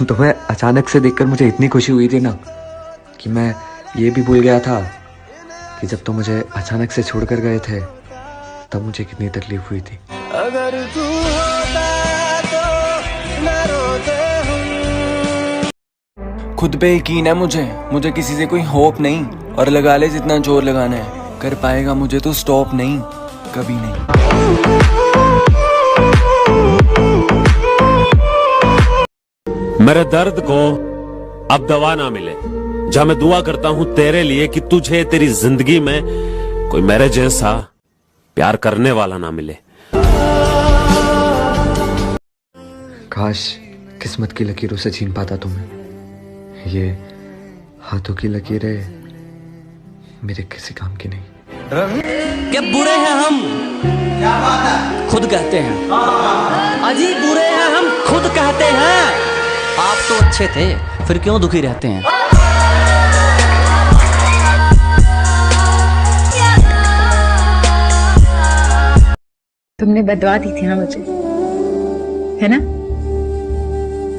तुम्हें अचानक से देखकर मुझे इतनी खुशी हुई थी ना कि मैं ये भी भूल गया था कि जब तुम मुझे अचानक से छोड़कर गए थे तब मुझे कितनी तकलीफ हुई थी। अगर तू होता तो मैं रोते हूँ। खुद पे यकीन है मुझे किसी से कोई होप नहीं, और लगा ले जितना जोर लगाना है, कर पाएगा मुझे तो स्टॉप नहीं, कभी नहीं। मेरे दर्द को अब दवा ना मिले, जहाँ मैं दुआ करता हूँ तेरे लिए कि तुझे तेरी जिंदगी में कोई मेरे जैसा प्यार करने वाला ना मिले। काश किस्मत की लकीरों से छीन पाता तुम्हें। ये हाथों की लकीरें मेरे किसी काम की नहीं। क्या बुरे हैं हम, क्या बात है, खुद कहते हैं। अजी बुरे हैं हम, खुद कहते हैं। आप तो अच्छे थे, फिर क्यों दुखी रहते हैं? तुमने बदवा दी थी ना मुझे, है ना?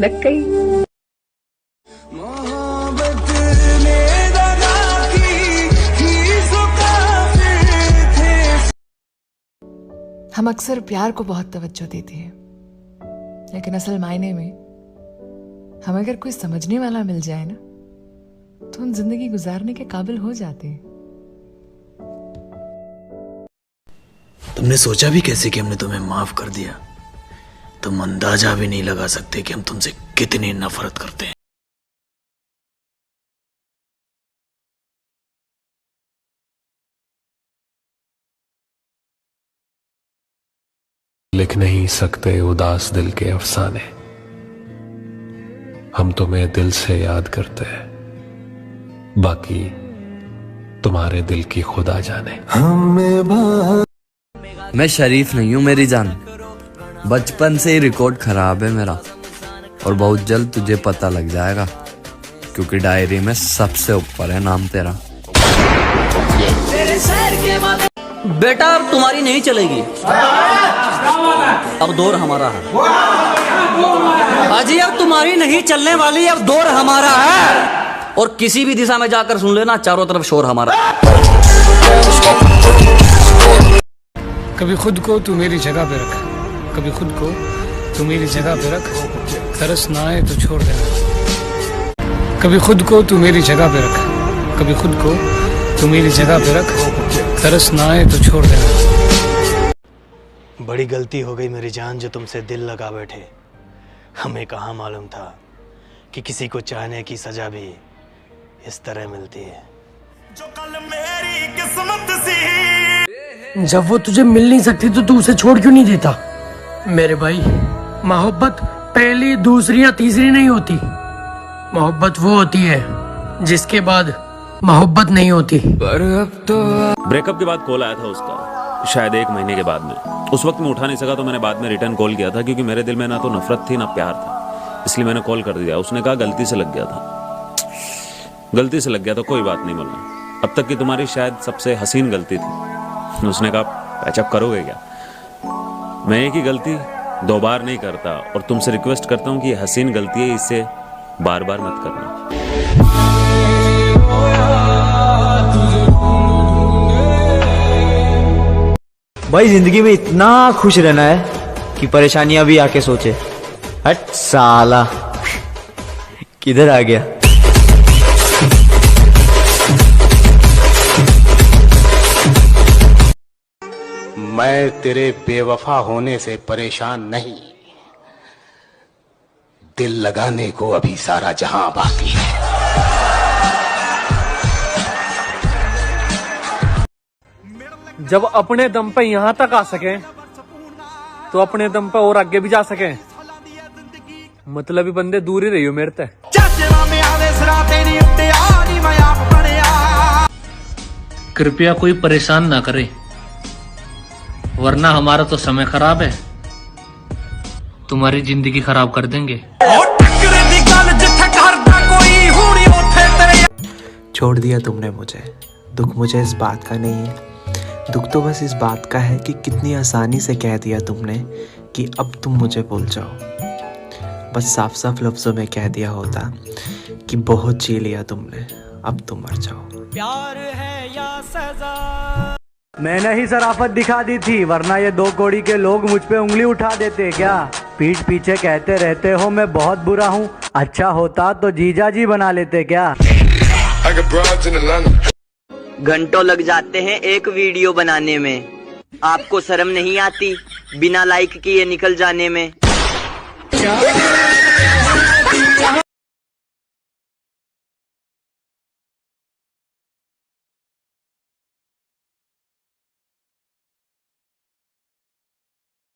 लग गई। हम अक्सर प्यार को बहुत तवज्जो देते हैं, लेकिन असल मायने में हम अगर कोई समझने वाला मिल जाए ना तो हम जिंदगी गुजारने के काबिल हो जाते हैं। तुमने सोचा भी कैसे कि हमने तुम्हें माफ कर दिया? तुम अंदाजा भी नहीं लगा सकते कि हम तुमसे कितनी नफरत करते हैं। लिख नहीं सकते उदास दिल के अफसाने, हम तुम्हें दिल से याद करते हैं, बाकी तुम्हारे दिल की खुदा जाने। मैं शरीफ नहीं हूँ मेरी जान, बचपन से ही रिकॉर्ड खराब है मेरा, और बहुत जल्द तुझे पता लग जाएगा, क्योंकि डायरी में सबसे ऊपर है नाम तेरा। बेटा अब तुम्हारी नहीं चलेगी, अब दौर हमारा है। अजी अब तुम्हारी नहीं चलने वाली, अब दौर हमारा है। और किसी भी दिशा में जाकर सुन लेना, चारों तरफ शोर हमारा। कभी खुद को तू मेरी जगह पे रख, कभी खुद को तू मेरी जगह पे रख, तरस ना आए तो छोड़ देना। कभी खुद को तू मेरी जगह पे रख, कभी खुद को तू मेरी जगह पे रख, तरस ना आए तो छोड़ देना। बड़ी गलती हो गई मेरी जान जो तुमसे दिल लगा बैठे। हमें कहाँ मालूम था कि किसी को चाहने की सजा भी इस तरह मिलती है। जो कल मेरी किस्मत सी, जब वो तुझे मिल नहीं सकती तो तू उसे छोड़ क्यों नहीं देता? मेरे भाई, मोहब्बत पहली, दूसरी या तीसरी नहीं होती। मोहब्बत वो होती है जिसके बाद मोहब्बत नहीं होती। ब्रेकअप के बाद कॉल आया था उसका, शायद 1 महीने के बाद में। उस वक्त मैं उठा नहीं सका तो मैंने बाद में रिटर्न कॉल किया था, क्योंकि मेरे दिल में ना तो नफरत थी ना प्यार था, इसलिए मैंने कॉल कर दिया। उसने कहा गलती से लग गया था, गलती से लग गया था, कोई बात नहीं मल्ला, अब तक की तुम्हारी शायद सबसे हसीन गलती थी। उसने कहा पैचअप करोगे क्या? मैं एक ही गलती 2 बार नहीं करता, और तुमसे रिक्वेस्ट करता हूँ कि ये हसीन गलती है, इसे बार बार मत करना। भाई जिंदगी में इतना खुश रहना है कि परेशानियां भी आके सोचे। हट साला, किधर आ गया? मैं तेरे बेवफा होने से परेशान नहीं, दिल लगाने को अभी सारा जहां बाकी है। जब अपने दम पे यहाँ तक आ सके तो अपने दम पे और आगे भी जा सके। मतलब ही बंदे दूर ही रहियो मेरे ते। कृपया कोई परेशान ना करे, वरना हमारा तो समय खराब है, तुम्हारी जिंदगी खराब कर देंगे। छोड़ दिया तुमने मुझे, दुख मुझे इस बात का नहीं है, दुख तो बस इस बात का है कि कितनी आसानी से कह दिया तुमने कि अब तुम मुझे भूल जाओ। बस साफ साफ लफ्जों में कह दिया होता कि बहुत जी लिया तुमने, अब तुम मर जाओ। प्यार है या सजा। मैंने ही शराफत दिखा दी थी, वरना ये 2 कौड़ी के लोग मुझ पे उंगली उठा देते क्या? पीठ पीछे कहते रहते हो मैं बहुत बुरा हूँ, अच्छा होता तो जीजा जी बना लेते क्या? घंटों लग जाते हैं एक वीडियो बनाने में, आपको शर्म नहीं आती बिना लाइक किए निकल जाने में?